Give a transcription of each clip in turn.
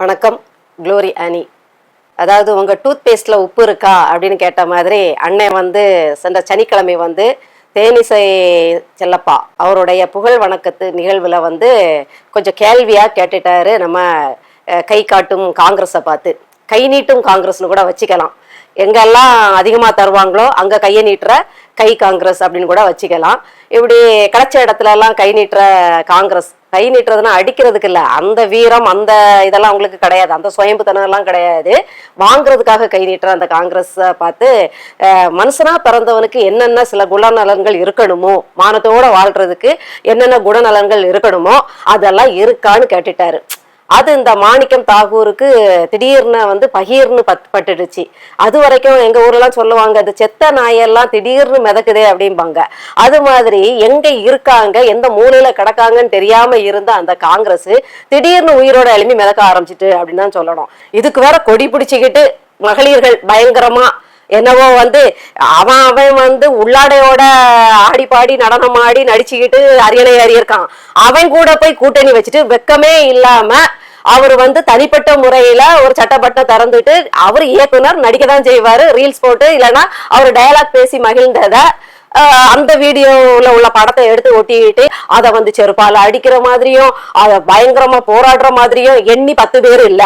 வணக்கம். க்ளோரி ஆனி. அதாவது உங்கள் டூத் பேஸ்டில் உப்பு இருக்கா அப்படின்னு கேட்ட மாதிரி அண்ணன் சென்ற சனிக்கிழமை தேனிசை செல்லப்பா அவருடைய புகழ் வணக்கத்து நிகழ்வில் கொஞ்சம் கேள்வியாக கேட்டுட்டாரு. நம்ம கை காட்டும் காங்கிரஸை பார்த்து கை நீட்டும் காங்கிரஸ்னு கூட வச்சுக்கலாம். எங்கெல்லாம் அதிகமாக தருவாங்களோ அங்கே கையை நீட்டுற கை காங்கிரஸ் அப்படின்னு கூட வச்சுக்கலாம். இப்படி கிடைச்ச இடத்துல எல்லாம் கை நீட்டுற காங்கிரஸ், கை நீட்டுறதுன்னா அடிக்கிறதுக்கு இல்லை, அந்த வீரம் அந்த இதெல்லாம் அவங்களுக்கு கிடையாது, அந்த சுயம்புத்தனம் எல்லாம் கிடையாது. வாங்குறதுக்காக கை நீட்டுற அந்த காங்கிரஸை பார்த்து மனுஷனா பிறந்தவனுக்கு என்னென்ன சில குணநலன்கள் இருக்கணுமோ, மானத்தோட வாழ்றதுக்கு என்னென்ன குணநலன்கள் இருக்கணுமோ அதெல்லாம் இருக்கான்னு கேட்டுட்டாரு. அது இந்த மாணிக்கம் தாகூருக்கு திடீர்னு பகீர்னு பட்டுடுச்சு. அது வரைக்கும் எங்க ஊர்லாம் சொல்லுவாங்க, அது செத்த நாயெல்லாம் திடீர்னு மிதக்குதே அப்படிம்பாங்க. அது மாதிரி எங்க இருக்காங்க, எந்த மூலையில கிடக்காங்கன்னு தெரியாம இருந்த அந்த காங்கிரஸ் திடீர்னு உயிரோட எழுப்பி மிதக்க ஆரம்பிச்சிட்டு அப்படின்னு தான் சொல்லணும். இதுக்கு வேற கொடி பிடிச்சிக்கிட்டு மகளிர்கள் பயங்கரமா என்னவோ அவன் உள்ளாடையோட ஆடி பாடி நடனம் ஆடி நடிச்சுக்கிட்டு அரியணை ஏறியிருக்கான். அவன் கூட போய் கூட்டணி வச்சுட்டு வெக்கமே இல்லாம அவர் தனிப்பட்ட முறையில ஒரு சட்டப்பட்ட திறந்துட்டு அவர் இயக்குனர் நடிக்கதான் செய்வாரு, ரீல்ஸ் போட்டு இல்லைன்னா அவர் டயலாக் பேசி மகிழ்ந்தத அந்த வீடியோல உள்ள படத்தை எடுத்து ஒட்டிக்கிட்டு அதை செருப்பால அடிக்கிற மாதிரியும் அதை பயங்கரமா போராடுற மாதிரியும் எண்ணி 10 பேர் இல்ல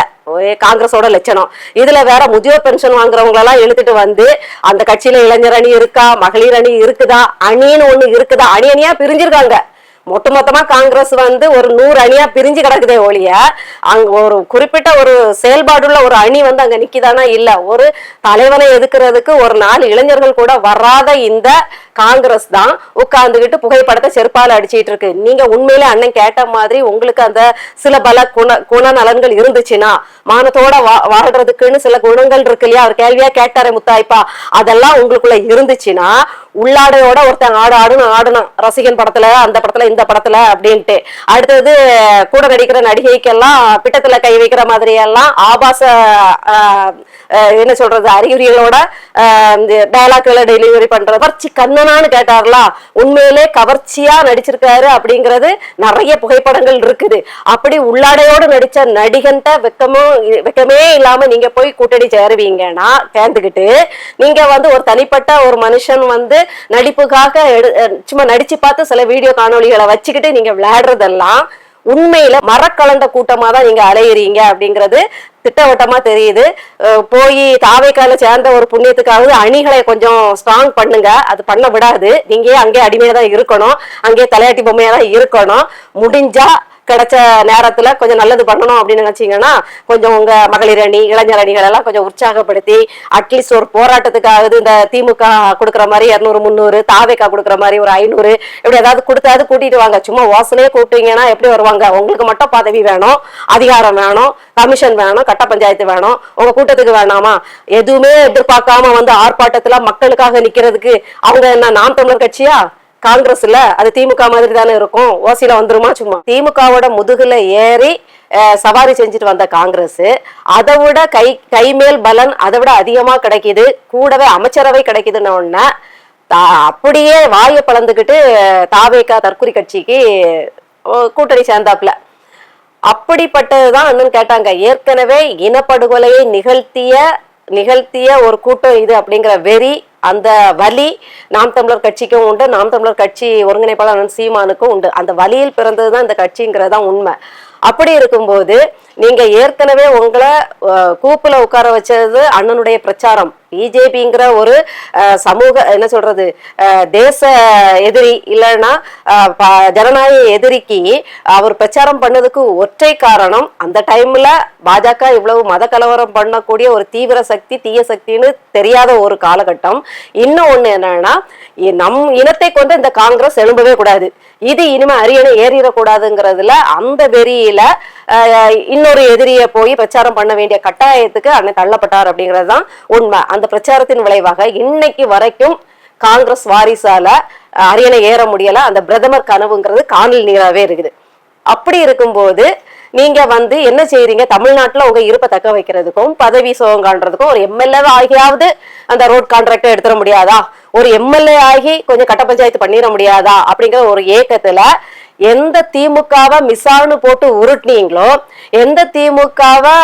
காங்கிரஸோட லட்சணம். இதுல வேற முதியோர் பென்ஷன் வாங்குறவங்க எல்லாம் இழுத்துட்டு அந்த கட்சியில இளைஞர் அணி இருக்கா, மகளிர் அணி இருக்குதா, அணின்னு ஒண்ணு இருக்குதா, அணி அணியா பிரிஞ்சிருக்காங்க. மொத்தமா காங்கிரஸ் ஒரு 100 அணியா பிரிஞ்சு கிடக்குதே ஒழிய அங்க ஒரு குறிப்பிட்ட ஒரு செயல்பாடுள்ள ஒரு அணி அங்க நிக்கிதானா இல்ல. ஒரு தலைவனை எதுக்குறதுக்கு ஒரு 4 இளைஞர்கள் கூட வராத இந்த காங்கிரஸ் தான் உட்கார்ந்துகிட்டு புகைப்படத்தை செருப்பால அடிச்சிட்டு இருக்கு. நீங்க உண்மையிலே அண்ணன் கேட்ட மாதிரி உங்களுக்கு அந்த சில பல குணநலன்கள் இருந்துச்சுன்னா, மானத்தோட வாழ்றதுக்குன்னு சில குணங்கள் இருக்கு இல்லையா, அவர் கேள்வியா கேட்டாரே முத்தாய்ப்பா, அதெல்லாம் உங்களுக்குள்ள இருந்துச்சுன்னா உள்ளாடையோட ஒருத்தன் ஆடணும் ரசிகன் படத்துல, அந்த படத்துல, இந்த படத்துல அப்படின்ட்டு. அடுத்தது கூட நடிக்கிற நடிகைக்கெல்லாம் பிட்டத்துல கை வைக்கிற மாதிரி எல்லாம் ஆபாச என்ன சொல்றது அறிகுறிகளோட டயலாக்களை டெலிவரி பண்றது கவர்ச்சி கண்ணனான்னு கேட்டார்ல, உண்மையிலே கவர்ச்சியா நடிச்சிருக்காரு அப்படிங்கிறது நிறைய புகைப்படங்கள் இருக்குது. அப்படி உள்ளாடையோடு நடிச்ச நடிகன்ட்ட வெக்கமே இல்லாம நீங்க போய் கூட்டணி சேருவீங்கன்னா சேர்ந்துக்கிட்டு நீங்க ஒரு தனிப்பட்ட ஒரு மனுஷன் நடிப்புக்காக சும்மா நடிச்சு பார்த்து சில வீடியோ காணொலிகளை வச்சுக்கிட்டு நீங்க விளையாடுறதெல்லாம் உண்மையில மரக்கலண்ட கூட்டமா தான் நீங்க அலையிறீங்க அப்படிங்கிறது திட்டவட்டமா தெரியுது. போய் தாவைக்கால சேர்ந்த ஒரு புண்ணியத்துக்காவது அணிகளை கொஞ்சம் ஸ்ட்ராங் பண்ணுங்க. அது பண்ண விடாது. நீங்க அங்கே அடிமையா தான் இருக்கணும், அங்கே தலையாட்டி பொம்மையா தான் இருக்கணும். முடிஞ்சா கிடைச்ச நேரத்துல கொஞ்சம் நல்லது பண்ணணும் அப்படின்னு நினைச்சீங்கன்னா கொஞ்சம் உங்க மகளிர் அணி இளைஞர் அணிகள் எல்லாம் கொஞ்சம் உற்சாகப்படுத்தி அட்லீஸ்ட் ஒரு போராட்டத்துக்காவது இந்த திமுக கொடுக்குற மாதிரி 200 300, தாவேக்கா கொடுக்குற மாதிரி ஒரு 500 இப்படி ஏதாவது கொடுத்தாவது கூட்டிட்டு வாங்க. சும்மா ஓசனையே கூப்பிட்டீங்கன்னா எப்படி வருவாங்க? உங்களுக்கு மட்டும் பதவி வேணும், அதிகாரம் வேணும், கமிஷன் வேணும், கட்ட பஞ்சாயத்து வேணும், உங்க கூட்டத்துக்கு வேணாமா? எதுவுமே எதிர்பார்க்காம ஆர்ப்பாட்டத்துல மக்களுக்காக நிக்கிறதுக்கு அவங்க என்ன நாம் தமிழர் கட்சியா? காங்கிரஸ் இல்ல, அது திமுக மாதிரி தானே இருக்கும். ஓசில வந்துருமா? சும்மா திமுகவோட முதுகுல ஏறி சவாரி செஞ்சுட்டு வந்த காங்கிரஸ் அதை விட கைமேல் பலன் அதை விட அதிகமா கிடைக்குது, கூடவே அமைச்சரவை கிடைக்குதுன்னு ஒண்ணு அப்படியே வாயை பழந்துக்கிட்டு தாவேக்கா தற்குறி கட்சிக்கு கூட்டணி சேர்ந்தாப்புல. அப்படிப்பட்டதுதான் இன்னும் கேட்டாங்க. ஏற்கனவே இனப்படுகொலையை நிகழ்த்திய ஒரு கூட்டம் இது அப்படிங்கிற வெறி, அந்த வலி நாம் தமிழர் கட்சிக்கும் உண்டு, நாம் தமிழர் கட்சி ஒருங்கிணைப்பாளர் சீமானுக்கும் உண்டு. அந்த வலியில் பிறந்ததுதான் இந்த கட்சிங்கிறதான் உண்மை. அப்படி இருக்கும்போது நீங்க ஏற்கனவே உங்களை கூப்புல உட்கார வச்சது அண்ணனுடைய பிரச்சாரம். பிஜேபிங்கிற ஒரு சமூக என்ன சொல்றது தேச எதிரி இல்லைன்னா ஜனநாயக எதிரிக்கு அவர் பிரச்சாரம் பண்ணதுக்கு ஒற்றை காரணம், அந்த டைம்ல பாஜக இவ்வளவு மத கலவரம் பண்ணக்கூடிய ஒரு தீவிர சக்தி தீய சக்தின்னு தெரியாத ஒரு காலகட்டம். இன்னும் ஒண்ணு என்னன்னா, நம் இனத்தை கொண்டு இந்த காங்கிரஸ் எழும்பவே கூடாது, இது இனிமே அரியணை ஏறிடக்கூடாதுங்கிறதுல அந்த வெறியில இன்னொரு எதிரியை போய் பிரச்சாரம் பண்ண வேண்டிய கட்டாயத்துக்கு அண்ணன் தள்ளப்பட்டார் அப்படிங்கிறதுதான் உண்மை. அந்த பிரச்சாரத்தின் விளைவாக இன்னைக்கு வரைக்கும் காங்கிரஸ் வாரிசால அரியணை ஏற முடியல. அந்த பிரதமர் கனவுங்கிறது காணல் நீராவே இருக்குது. அப்படி இருக்கும்போது நீங்க என்ன செய்யறீங்க? தமிழ்நாட்டுல உங்க இருப்பை தக்க வைக்கிறதுக்கும் பதவி சுகம் காண்றதுக்கும் ஒரு எம்எல்ஏ ஆகியாவது அந்த ரோட் கான்ட்ராக்டை எடுத்துட முடியாதா? ஒரு எம்எல்ஏ ஆகி கொஞ்சம் கட்ட பஞ்சாயத்து பண்ணிட முடியாதா? அப்படிங்கிற ஒரு ஏக்கத்துல எந்த திமுகவை மிசான்னு போட்டு உருட்டினீங்களோ, எந்த திமுகவை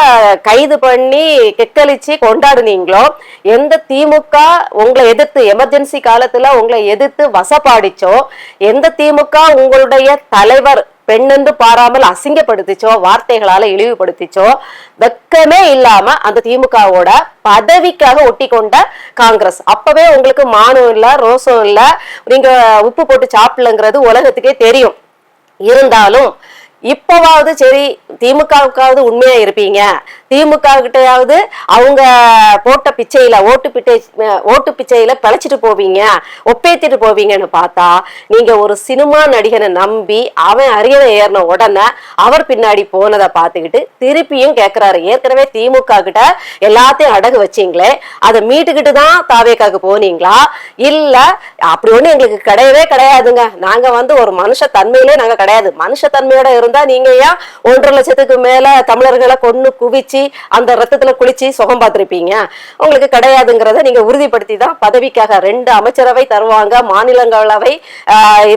கைது பண்ணி கெக்களிச்சு கொண்டாடுனீங்களோ, எந்த திமுக உங்களை எதிர்த்து எமர்ஜென்சி காலத்துல உங்களை எதிர்த்து வசப்பாடிச்சோ, எந்த திமுக உங்களுடைய தலைவர் பெண்ணென்று பாராமல் அசிங்கப்படுத்திச்சோ, வார்த்தைகளால இழிவுபடுத்திச்சோ, வெக்கமே இல்லாம அந்த திமுகவோட பதவிக்காக ஒட்டி கொண்ட காங்கிரஸ். அப்பவே உங்களுக்கு மானம் இல்ல, ரோசம் இல்ல, நீங்க உப்பு போட்டு சாப்பிடலங்கிறது உலகத்துக்கே தெரியும். இருந்தாலும் இப்பவாவது சரி, திமுகவுக்காவது உண்மையா இருப்பீங்க, திமுக கிட்டையாவது அவங்க போட்ட பிச்சையில ஓட்டு பிச்சையில பிழைச்சிட்டு போவீங்க, ஒப்பேத்திட்டு போவீங்கன்னு பார்த்தா, நீங்க ஒரு சினிமா நடிகனை நம்பி அவன் அரியணை ஏறின உடனே அவர் பின்னாடி போனதை பார்த்துக்கிட்டு திருப்பியும் கேட்கிறாரு, ஏற்கனவே திமுக கிட்ட எல்லாத்தையும் அடகு வச்சீங்களே, அதை மீட்டுக்கிட்டு தான் தாவேக்காக்கு போனீங்களா? இல்ல அப்படி ஒண்ணு எங்களுக்கு கிடையவே கிடையாதுங்க, நாங்க வந்து ஒரு மனுஷ தன்மையிலே நாங்க கிடையாது, மனுஷ தன்மையோட இருந்தா நீங்க ஏன் 1.5 லட்சத்துக்கு மேல தமிழர்களை கொன்னு குவிச்சு அந்த ரத்தத்துல குளிச்சு சுகம் பார்த்திருப்பீங்க? உங்களுக்கு கிடையாதுங்கிறத நீங்க உறுதிப்படுத்தி தான் பதவிக்காக 2 அமைச்சரவை தருவாங்க, மாநிலங்களவை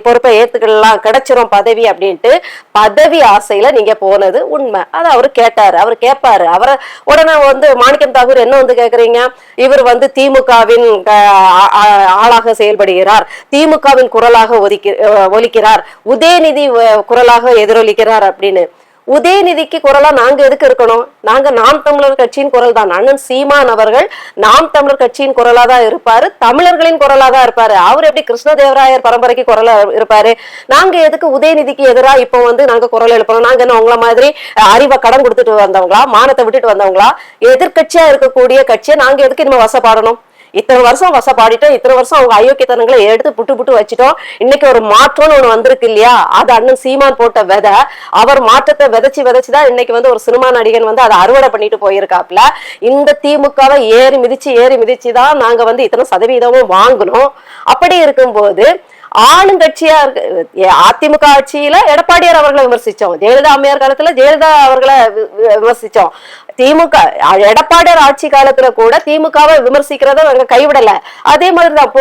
பொறுப்பை ஏத்துக்கலாம், கிடைச்சிரும் பதவி அப்படின்ட்டு பதவி ஆசையில நீங்க போனது உண்மை. அது அவரு கேட்டாரு, அவர் கேட்பாரு. அவரை உடனே வந்து மாணிக்கம் தாகூர் என்ன வந்து கேக்குறீங்க, இவர் வந்து திமுகவின் ஆளாக செயல்படுகிறார், திமுகவின் குரலாக ஒலிக்கிறார், உதயநிதி குரலாக எதிரொலிக்கிறார் அப்படின்னு. உதயநிதிக்கு குரலா நாங்க எதுக்கு இருக்கணும்? நாங்க நாம் தமிழர் கட்சியின் குரல் தான். அண்ணன் சீமான் அவர்கள் நாம் தமிழர் கட்சியின் குரலா தான் இருப்பாரு, தமிழர்களின் குரலா தான் இருப்பாரு. அவர் எப்படி கிருஷ்ணதேவராயர் பரம்பரைக்கு குரலா இருப்பாரு? நாங்க எதுக்கு உதயநிதிக்கு எதிராக இப்ப வந்து நாங்க குரல் எழுப்பணும்? நாங்க என்ன உங்களை மாதிரி அறிவை கடன் கொடுத்துட்டு வந்தவங்களா, மானத்தை விட்டுட்டு வந்தவங்களா? எதிர்கட்சியா இருக்கக்கூடிய கட்சியை நாங்க எதுக்கு இனிமே வசப்பாடணும்? இத்தனை வருஷம் வசப்பாடிட்டோம், இத்தனை வருஷம் அவங்க அயோக்கியத்தனங்களை எடுத்து புட்டு வச்சுட்டோம். இன்னைக்கு ஒரு மாற்றம்னு ஒண்ணு வந்திருக்கு இல்லையா? அது அண்ணன் சீமான் போட்ட விதை. அவர் மாற்றத்தை விதைச்சுதான் இன்னைக்கு வந்து ஒரு சினிமா நடிகன் வந்து அதை அறுவடை பண்ணிட்டு போயிருக்காப்ல. இந்த திமுகவை ஏறி மிதிச்சுதான் நாங்க வந்து இத்தனை சதவீதமும் வாங்கணும். அப்படி இருக்கும்போது ஆளுங்கட்சியா இருக்கு அதிமுக ஆட்சியில எடப்பாடியார் அவர்களை விமர்சிச்சோம், ஜெயலலிதா அம்மையார் காலத்துல ஜெயலலிதா அவர்களை விமர்சிச்சோம். திமுக எடப்பாடியார் ஆட்சி காலத்துல கூட திமுகவை விமர்சிக்கிறத நாங்க கைவிடல. அதே மாதிரிதான்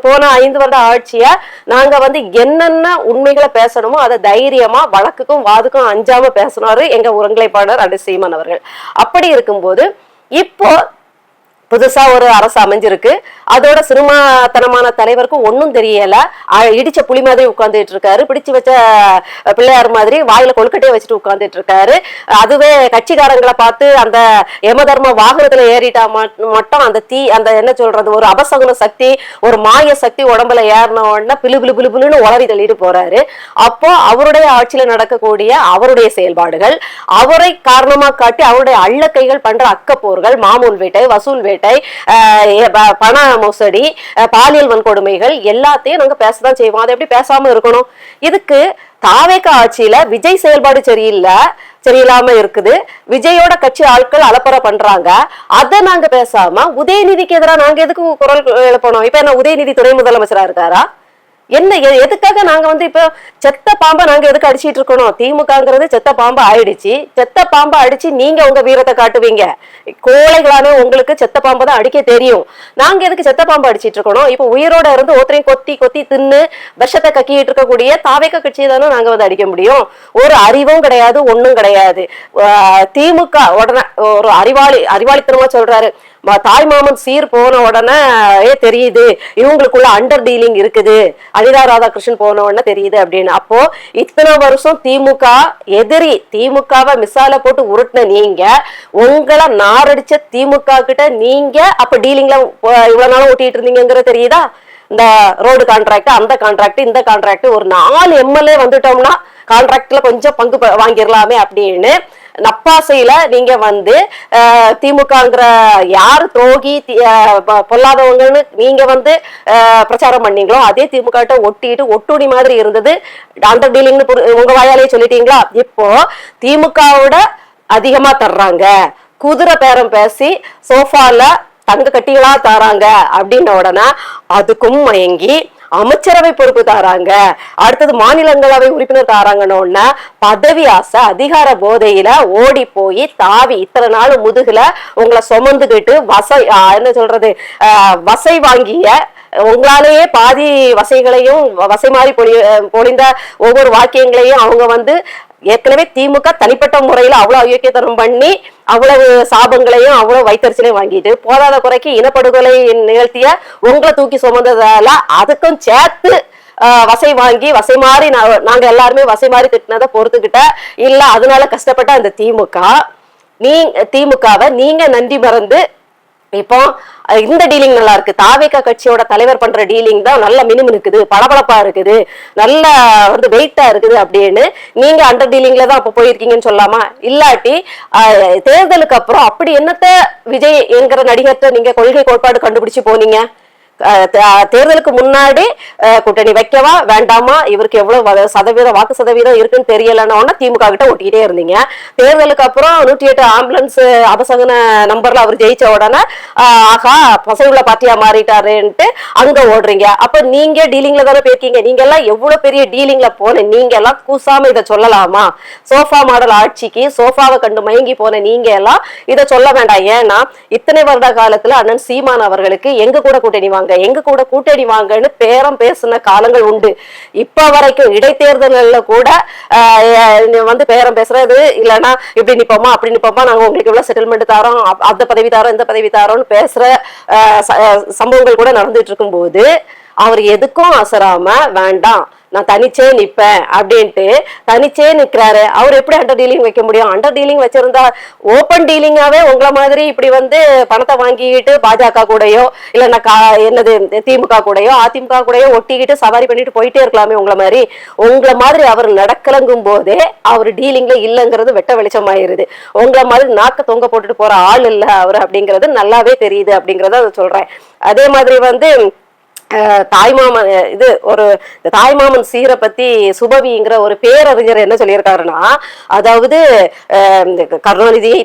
போன 5 வருட ஆட்சிய நாங்க வந்து என்னென்ன உண்மைகளை பேசணுமோ அதை தைரியமா வழக்குக்கும் வாதுக்கும் அஞ்சாம பேசினாரு எங்க ஒருங்கிணைப்பாளர் அண்ணன் சீமான் அவர்கள். அப்படி இருக்கும்போது இப்போ புதுசா ஒரு அரசு அமைஞ்சிருக்கு, அதோட சினிமாத்தனமான தலைவருக்கும் ஒன்னும் தெரியல, இடிச்ச புலி மாதிரி உட்கார்ந்துட்டு இருக்காரு, பிடிச்சு வச்ச பிள்ளையார் மாதிரி வாயில கொழுக்கட்டையை வச்சுட்டு உட்கார்ந்துட்டு இருக்காரு. அதுவே கட்சிக்காரங்களை பார்த்து அந்த யமதர்ம வாகனத்துல ஏறிட்டா மட்டும் அந்த என்ன சொல்றது, ஒரு அபசகுன சக்தி, ஒரு மாய சக்தி உடம்புல ஏறின உடனே பிலுன்னு உளறி தள்ளிட்டு போறாரு. அப்போ அவருடைய ஆட்சியில நடக்கக்கூடிய அவருடைய செயல்பாடுகள், அவரை காரணமா காட்டி அவருடைய அள்ளக்கைகள் பண்ற அக்கப்போர்கள், மாமூல் வேட்டை, வசூல் வேட்டை, பண மோசடி, பாலியல் வன்கொடுமைகள் எல்லாத்தையும் நாங்க பேசதான் செய்வோம். அதை எப்படி பேசாம இருக்கணும்? இதுக்கு தாவேக ஆட்சியில விஜய் செயல்பாடு சரியில்லாம இருக்குது, விஜயோட கட்சி ஆட்கள் அலப்பற பண்றாங்க, அதை நாங்க பேசாம உதயநிதிக்கு எதிராக நாங்க எதுக்கு குரல் எழுப்பணும்? இப்ப என்ன உதயநிதி துணை முதலமைச்சரா இருக்காரா? என்ன எதுக்காக நாங்க வந்து இப்ப செத்த பாம்பை நாங்க எதுக்கு அடிச்சிட்டு இருக்கணும்? திமுகங்கிறது செத்த பாம்பு ஆயிடுச்சு. செத்த பாம்பை அடிச்சு நீங்க உங்க வீரத்தை காட்டுவீங்க. கோழைகளான உங்களுக்கு செத்த பாம்பை தான் அடிக்க தெரியும். நாங்க எதுக்கு செத்த பாம்பு அடிச்சிட்டு இருக்கணும்? இப்ப உயிரோட இருந்து ஒருத்தரையும் கொத்தி தின்னு விஷத்தை கக்கிட்டு இருக்கக்கூடிய தாவேக கட்சியை தானே நாங்க வந்து அடிக்க முடியும். ஒரு அறிவும் கிடையாது, ஒண்ணும் கிடையாது. திமுக உடனே ஒரு அறிவாளித்தனமா சொல்றாரு, தாய் மாமன் சீர் போன உடனே தெரியுது இவங்களுக்குள்ள அண்டர் டீலிங் இருக்குது, அனிதா ராதாகிருஷ்ணன் போன உடனே தெரியுது அப்படின்னு. அப்போ இத்தனை வருஷம் திமுக எதிரி, திமுகவை மிசால போட்டு உருட்டின நீங்க, உங்களை நாரடிச்ச திமுக கிட்ட நீங்க அப்ப டீலிங்ல இவ்வளவு நாளும் ஓட்டிட்டு இருந்தீங்கிறது தெரியுதா? இந்த ரோடு கான்ட்ராக்ட், அந்த கான்ட்ராக்ட், இந்த கான்ட்ராக்ட், ஒரு 4 எம்எல்ஏ வந்துட்டோம்னா கான்ட்ராக்ட்ல கொஞ்சம் பங்கு வாங்கிடலாமே அப்படின்னு நப்பாசையில நீங்க வந்து திமுகங்கிற யாரு துரோகி பொல்லாதவங்கன்னு நீங்க வந்து பிரச்சாரம் பண்ணீங்களோ அதே திமுக ஒட்டிட்டு ஒட்டுணி மாதிரி இருந்தது. அண்டர் டீலிங்னு உங்க வாயாலேயே சொல்லிட்டீங்களா? இப்போ திமுகவோட அதிகமா தர்றாங்க, குதிரை பேரம் பேசி சோஃபால தங்க கட்டிகளா தராங்க அப்படின்ன உடனே அதுக்கும் மயங்கி அமைச்சரவை பொறுப்பு தாராங்க, அடுத்தது மாநிலங்களவை உறுப்பினர் தாராங்கன்னு பதவி ஆசை அதிகார போதையில ஓடி போய் தாவி இத்தனை நாள் முதுகுல உங்களை சுமந்துகிட்டு என்ன சொல்றது வசை வாங்கிய உங்களாலேயே பாதி வசைகளையும் வசை மாறி பொழிந்த ஒவ்வொரு வாக்கியங்களையும் அவங்க வந்து ஏற்கனவே திமுக தனிப்பட்ட முறையில அவ்வளவு அயோக்கியத்தனம் பண்ணி அவ்வளவு சாபங்களையும் அவ்வளவு வைத்தறிச்சலையும் வாங்கிட்டு போதாத குறைக்கு இனப்படுகொலை நிகழ்த்திய உங்களை தூக்கி சுமந்ததால அதுக்கும் சேர்த்து வசை வாங்கி வசை மாறி நாங்க எல்லாருமே வசை மாறி திட்டினதை பொறுத்துக்கிட்ட இல்ல அதனால கஷ்டப்பட்ட அந்த திமுகவை நீங்க நன்றி மறந்து இப்போ இந்த டீலிங் நல்லா இருக்கு. தாவேகா கட்சியோட தலைவர் பண்ற டீலிங் தான் நல்ல மினுமினுக்குது, பளபளப்பா இருக்குது, நல்ல வந்து வெயிட்டா இருக்குது அப்படின்னு நீங்க அண்டர் டீலிங்ல தான் அப்ப போயிருக்கீங்கன்னு சொல்லாமா? இல்லாட்டி தேர்தலுக்கு அப்புறம் அப்படி என்னத்த விஜய் என்கிற நடிகர்கிட்ட நீங்க கொள்கை கோட்பாடு கண்டுபிடிச்சு போனீங்க? தேர்தலுக்கு முன்னாடி கூட்டணி வைக்கவா வேண்டாமா, இவருக்கு எவ்வளவு வாக்கு சதவீதம் இருக்குன்னு தெரியலன்னா திமுக கிட்ட ஒட்டிக்கிட்டே இருந்தீங்க. தேர்தலுக்கு அப்புறம் 108 ஆம்புலன்ஸ் அபசகன நம்பர்ல அவர் ஜெயிச்ச உடனே ஆகா பசங்களை பார்ட்டியா மாறிட்டாருன்ட்டு அங்க ஓடுறீங்க. அப்ப நீங்க டீலிங்ல தானே போயிருக்கீங்க. நீங்க எல்லாம் எவ்வளவு பெரிய டீலிங்ல போன நீங்க எல்லாம் கூசாம இதை சொல்லலாமா? சோஃபா மாடல் ஆட்சிக்கு சோஃபாவை கண்டு மயங்கி போன நீங்க எல்லாம் இதை சொல்ல வேண்டாம். ஏன்னா இத்தனை வருட காலத்துல அண்ணன் சீமான் அவர்களுக்கு எங்க கூட கூட்டணி வாங்க எங்க கூட கூட்டணி வாங்கன்னு பேரம் பேசின காலங்கள் உண்டு. இப்ப வரைக்கும் இடைத்தேர்தல்ல கூட வந்து பேரம் பேசுறது இல்லைன்னா இப்படி நிப்போமா அப்படி நிப்போமா, நாங்க உங்களுக்கு எவ்வளவு செட்டில்மெண்ட் தரோம், அந்த பதவி தரோம் இந்த பதவி தரோம்னு பேசுற சம்பவங்கள் கூட நடந்துட்டு இருக்கும் போது அவர் எதுக்கும் அசராம வேண்டாம் நான் தனிச்சே நிப்பேன் அப்படின்ட்டு தனிச்சே நிக்கிறாரு. அவர் எப்படி அண்டர் டீலிங் வைக்க முடியும்? அண்டர் டீலிங் வச்சிருந்தா ஓப்பன் டீலிங்காவே உங்களை மாதிரி இப்படி வந்து பணத்தை வாங்கிட்டு பாஜக கூடயோ இல்லைன்னா என்னது திமுக கூடயோ அதிமுக கூடயோ ஒட்டிக்கிட்டு சவாரி பண்ணிட்டு போயிட்டே இருக்கலாமே. உங்களை மாதிரி அவர் நடக்கலங்கும் போதே அவர் டீலிங்ல இல்லைங்கிறது வெட்ட வெளிச்சமாயிருது. உங்களை மாதிரி நாக்க தொங்க போட்டுட்டு போற ஆள் இல்லை அவர் அப்படிங்கிறது நல்லாவே தெரியுது அப்படிங்கறத சொல்றேன். அதே மாதிரி வந்து தாய்மாமன் இது ஒரு தாய்மாமன் சீரை பத்தி சுபவிங்கிற ஒரு பேரறிஞர் என்ன சொல்லியிருக்காருன்னா, அதாவது கருணாநிதியை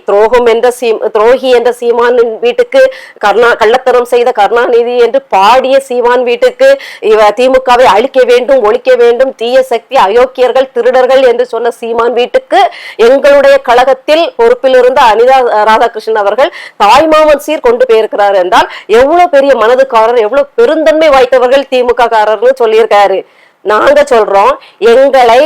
துரோகி என்ற சீமான் வீட்டுக்கு கள்ளத்தனம் செய்த கருணாநிதி என்று பாடிய சீமான் வீட்டுக்கு திமுகவை அழிக்க வேண்டும் ஒழிக்க வேண்டும் தீய சக்தி அயோக்கியர்கள் திருடர்கள் என்று சொன்ன சீமான் வீட்டுக்கு எங்களுடைய கழகத்தில் பொறுப்பில் இருந்த அனிதா ராதாகிருஷ்ணன் அவர்கள் தாய்மாமன் சீர் கொண்டு போயிருக்கிறார் என்றால் எவ்வளவு பெரிய மனதுக்காரர் எவ்வளவு பெருந்தன்மை வாய்த்தவர்கள் திமுக காரர்னு சொல்லியிருக்காரு. நாங்க சொல்றோம் எங்களை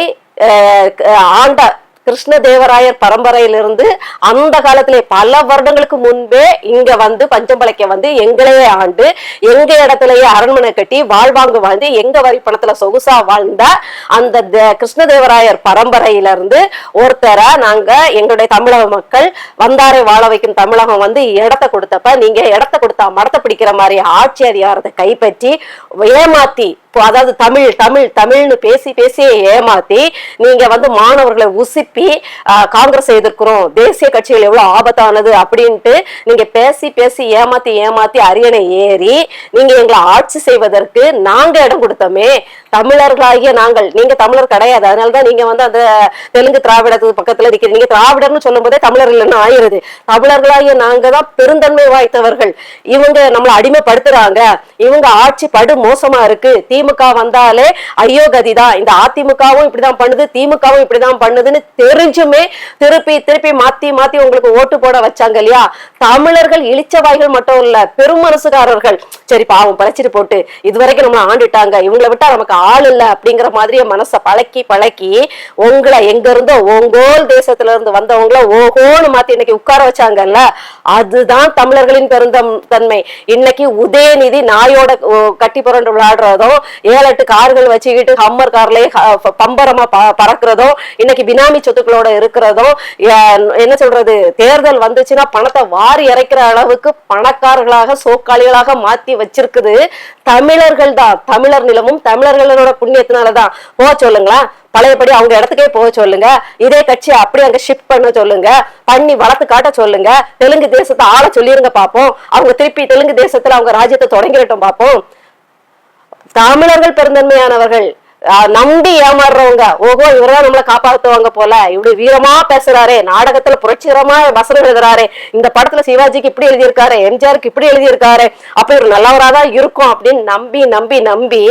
ஆண்ட கிருஷ்ணதேவராயர் பரம்பரையிலிருந்து அந்த காலத்திலே பல வருடங்களுக்கு முன்பே இங்க வந்து பஞ்சம்பளைக்க வந்து எங்களையே ஆண்டு எங்க இடத்துலயே அரண்மனை கட்டி வாழ்வாங்கு வாழ்ந்து எங்க வரி பணத்துல சொகுசா வாழ்ந்த அந்த கிருஷ்ணதேவராயர் பரம்பரையிலிருந்து ஒருத்தரை நாங்க எங்களுடைய தமிழக மக்கள் வந்தாரை வாழ வைக்கும் தமிழகம் வந்து இடத்த கொடுத்தப்ப நீங்க இடத்த கொடுத்தா மடத்தை பிடிக்கிற மாதிரி ஆட்சி அதிகாரத்தை கைப்பற்றி ஏமாத்தி அதாவது தமிழ் தமிழ் தமிழ்னு பேசி பேசி ஏமாத்தி நீங்க வந்து மாணவர்களை உசுப்பி காங்கிரஸ் எதிர்க்கிறோம் தேசிய கட்சிகள் எவ்வளவு ஆபத்தானது அப்படின்ட்டு நீங்க பேசி பேசி ஏமாத்தி ஏமாத்தி அரியணை ஏறி நீங்க எங்களை ஆட்சி செய்வதற்கு நாங்க இடம் கொடுத்தோமே. தமிழர்களாகிய நாங்கள், நீங்க தமிழர் கிடையாது, அதனாலதான் நீங்க வந்து அந்த தெலுங்கு திராவிடத்துக்கு பக்கத்துல இருக்கிறீங்க. நீங்க திராவிடர்னு சொல்லும் போதே தமிழர் இல்லைன்னு ஆயிருது. தமிழர்களாகிய நாங்க தான் பெருந்தன்மை வாய்த்தவர்கள். இவங்க நம்மளை அடிமைப்படுத்துறாங்க, இவங்க ஆட்சி படு மோசமா இருக்கு, திமுக வந்தாலே ஐயோ கதிதான், இந்த அதிமுகவும் இப்படிதான் பண்ணுது திமுகவும் இப்படிதான் பண்ணுதுன்னு தெரிஞ்சுமே திருப்பி திருப்பி மாத்தி மாத்தி உங்களுக்கு ஓட்டு போட வச்சாங்க இல்லையா? தமிழர்கள் இளிச்சவாய்கள் மட்டும் இல்ல பெரும் மனசுக்காரர்கள். சரி பாவம் பழச்சிட்டு போட்டு இதுவரைக்கும் நம்மளை ஆண்டுட்டாங்க, இவங்களை விட்டா நமக்கு ஆள் இல்ல அப்படிங்கிற மாதிரியே மனசை பழக்கி பழக்கி உங்களை எங்க இருந்தோ ஓங்கோல் தேசத்துல இருந்து வந்தவங்கள ஓகோன்னு மாத்தி இன்னைக்கு உட்கார வச்சாங்கல்ல, அதுதான் தமிழர்களின் பெருந்தன்மை. இன்னைக்கு உதயநிதி நாயோட கட்டி புரண்டு விளையாடுறதும் 7-8 கார்கள் வச்சுக்கிட்டு ஹம்மர் கார்லயே பம்பரமா பறக்கிறதும் இன்னைக்கு பினாமி சொத்துக்களோட இருக்கிறதும் என்ன சொல்றது, தேர்தல் வந்துச்சுன்னா பணத்தை வாரி இறைக்கிற அளவுக்கு பணக்காரர்களாக சோக்காளிகளாக மாத்தி வச்சிருக்குது தமிழர்கள் தான். தமிழர் நிலமும் தமிழர்களோட புண்ணியத்தினாலதான். போக சொல்லுங்களா, பழையபடி அவங்க இடத்துக்கே போக சொல்லுங்க, இதே கட்சி அப்படி அங்க ஷிஃப்ட் பண்ண சொல்லுங்க, பண்ணி வளர்த்து காட்ட சொல்லுங்க, தெலுங்கு தேசத்தை ஆள சொல்லிருங்க பாப்போம், அவங்க திருப்பி தெலுங்கு தேசத்துல அவங்க ராஜ்யத்தை தொடங்கிடட்டும் பாப்போம். தமிழர்கள் பெருந்தன்மையானவர்கள், நம்பி ஏமாறுறவங்க ஓஹோ இவர்தான் நம்மளை காப்பாத்துவாங்க போல, இப்படி வீரமா பேசுறாரு, நாடகத்துல புரட்சிகரமா வசனம் எழுதுறாரு, இந்த படத்துல சிவாஜிக்கு இப்படி எழுதியிருக்காரு, எம்ஜிஆருக்கு இப்படி எழுதியிருக்காரு, அப்ப இவர் நல்லவராதான் இருக்கும் அப்படின்னு நம்பி நம்பி நம்பி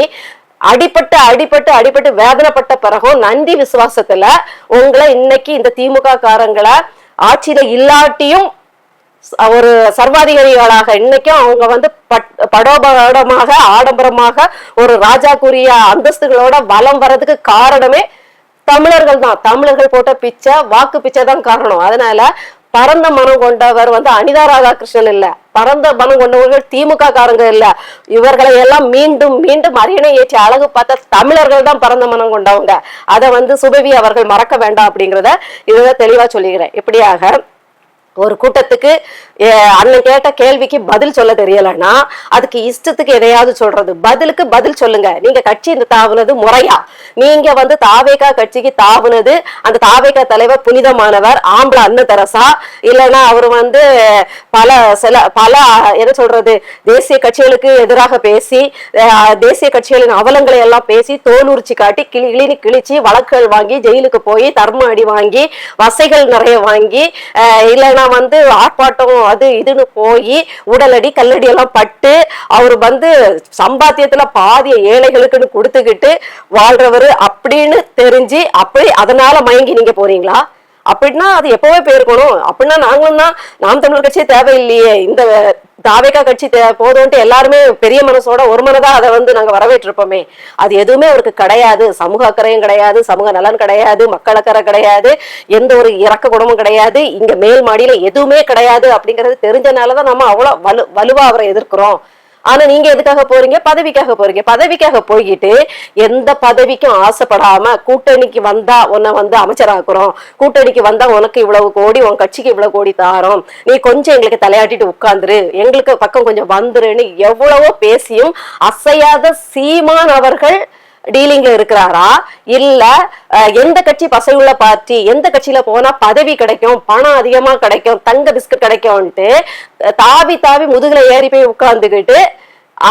அடிபட்டு அடிபட்டு அடிபட்டு வேதனைப்பட்ட பிறகும் நன்றி விசுவாசத்துல உங்களை இன்னைக்கு இந்த திமுக காரங்களை ஆட்சியில இல்லாட்டியும் ஒரு சர்வாதிகாரிகளாக இன்னைக்கும் அவங்க வந்து படோபடமாக ஆடம்பரமாக ஒரு ராஜாக்குரிய அந்தஸ்துகளோட வலம் வர்றதுக்கு காரணமே தமிழர்கள் தான். தமிழர்கள் போட்ட பிச்சை, வாக்கு பிச்சை தான் காரணம். அதனால பரந்த மனம் கொண்டவர் வந்து அனிதா ராதாகிருஷ்ணன் இல்ல, பரந்த மனம் கொண்டவர்கள் திமுக காரங்க இல்ல, இவர்களை எல்லாம் மீண்டும் மீண்டும் அரியணை ஏற்றி அழகு பார்த்த தமிழர்கள் தான் பரந்த மனம் கொண்டவங்க. அதை வந்து சுபவி அவர்கள் மறக்க வேண்டாம் அப்படிங்கிறத இதுதான் தெளிவா சொல்லிக்கிறேன். இப்படியாக ஒரு கூட்டத்துக்கு அண்ணன் கேட்ட கேள்விக்கு பதில் சொல்ல தெரியலன்னா அதுக்கு இஷ்டத்துக்கு எதையாவது சொல்றது. பதிலுக்கு பதில் சொல்லுங்க. நீங்க கட்சி தாவுனது முறையா? நீங்க வந்து தாவேகா கட்சிக்கு தாவுனது, அந்த தாவேகா தலைவர் புனிதமானவர், ஆம்பளை அண்ணன் தெரசா, இல்லைன்னா அவர் வந்து பல என்ன சொல்றது தேசிய கட்சிகளுக்கு எதிராக பேசி தேசிய கட்சிகளின் அவலங்களை எல்லாம் பேசி தோலுரிச்சி காட்டி கிழிச்சு வழக்குகள் வாங்கி ஜெயிலுக்கு போய் தர்ம அடி வாங்கி வசைகள் நிறைய வாங்கி இல்லைன்னா வந்து ஆர்ப்பாட்டம் அது இதுன்னு போய் உடலடி கல்லடி எல்லாம் பட்டு அவர் வந்து சம்பாத்தியத்துல பாதிய ஏழைகளுக்குன்னு கொடுத்துக்கிட்டு வாழ்றவரு அப்படின்னு தெரிஞ்சு அப்படி அதனால மயங்கி நீங்க போறீங்களா? அப்படின்னா அது எப்பவே போயிருக்கணும். அப்படின்னா நாங்களும் தான் நாம் தமிழர் கட்சி தேவையில்லையே, இந்த தாவேகா கட்சி போதும்ட்டு எல்லாருமே பெரிய மனசோட ஒரு மனதா அதை வந்து நாங்க வரவேற்றிருப்போமே. அது எதுவுமே அவருக்கு கிடையாது. சமூக அக்கறையும் கிடையாது, சமூக நலன் கிடையாது, மக்கள் அக்கறை கிடையாது, எந்த ஒரு இறக்க குணமும் கிடையாது, இங்க மேல் மாடியில எதுவுமே கிடையாது அப்படிங்கிறது தெரிஞ்சனாலதான் நம்ம அவ்வளவு வலுவா அவரை எதிர்க்கிறோம். ஆனா நீங்க எதுக்காக போறீங்க? பதவிக்காக போறீங்க. பதவிக்காக போய்கிட்டு எந்த பதவிக்கும் ஆசைப்படாம கூட்டணிக்கு வந்தா உன்னை வந்து அமைச்சராக்குறோம், கூட்டணிக்கு வந்தா உனக்கு இவ்வளவு கோடி, உன் கட்சிக்கு இவ்வளவு கோடி தாரோம், நீ கொஞ்சம் எங்களுக்கு தலையாட்டிட்டு உட்கார்ந்துரு, எங்களுக்கு பக்கம் கொஞ்சம் வந்துருன்னு எவ்வளவோ பேசியும் அசையாத சீமான் அவர்கள் டீலிங்ல இருக்கிறாரா? இல்ல எந்த கட்சி பசையுள்ள பார்ட்டி, எந்த கட்சியில போனா பதவி கிடைக்கும், பணம் அதிகமா கிடைக்கும், தங்க பிஸ்கட் கிடைக்கும்ட்டு தாவி தாவி முதுகுல ஏறி போய் உட்கார்ந்துக்கிட்டு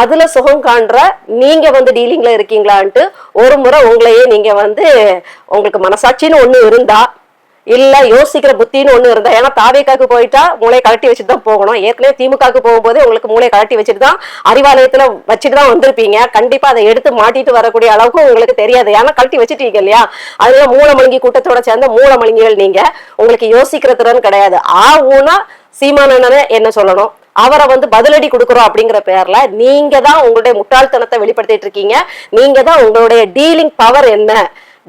அதுல சுகம் காண்ற நீங்க வந்து டீலிங்ல இருக்கீங்களான்ட்டு ஒரு முறை உங்களையே நீங்க வந்து உங்களுக்கு மனசாட்சின்னு ஒண்ணு இருந்தா, இல்ல யோசிக்கிற புத்தின்னு ஒண்ணு இருந்தா, ஏன்னா தாவேக்காக்கு போயிட்டா மூளையை கலட்டி வச்சுட்டு தான் போகணும். ஏற்கனவே திமுகவுக்கு போகும்போது உங்களுக்கு மூளையை கலட்டி வச்சுட்டு தான் அறிவாலயத்துல வச்சுட்டு தான் வந்திருப்பீங்க. கண்டிப்பா அதை எடுத்து மாட்டிட்டு வரக்கூடிய அளவுக்கு உங்களுக்கு தெரியாது, ஏன்னா கழட்டி வச்சுட்டீங்க இல்லையா? அதுல மூலமழுங்கி கூட்டத்தோட சேர்ந்த மூலமழுங்கிகள் நீங்க. உங்களுக்கு யோசிக்கிற திறன் கிடையாது. ஊனா சீமானண்ணனை என்ன சொல்லணும், அவரை வந்து பதிலடி கொடுக்குறோம் அப்படிங்கிற பேர்ல நீங்க தான் உங்களுடைய முட்டாள்தனத்தை வெளிப்படுத்திட்டு இருக்கீங்க. நீங்க தான் உங்களுடைய டீலிங் பவர் என்ன,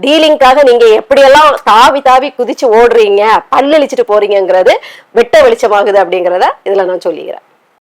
டீலிங்காக நீங்க எப்படியெல்லாம் தாவி தாவி குதிச்சு ஓடுறீங்க, பல்லழிச்சிட்டு போறீங்கிறது வெட்ட வெளிச்சமாகுது அப்படிங்கிறத இதுல நான் சொல்லிக்கிறேன்.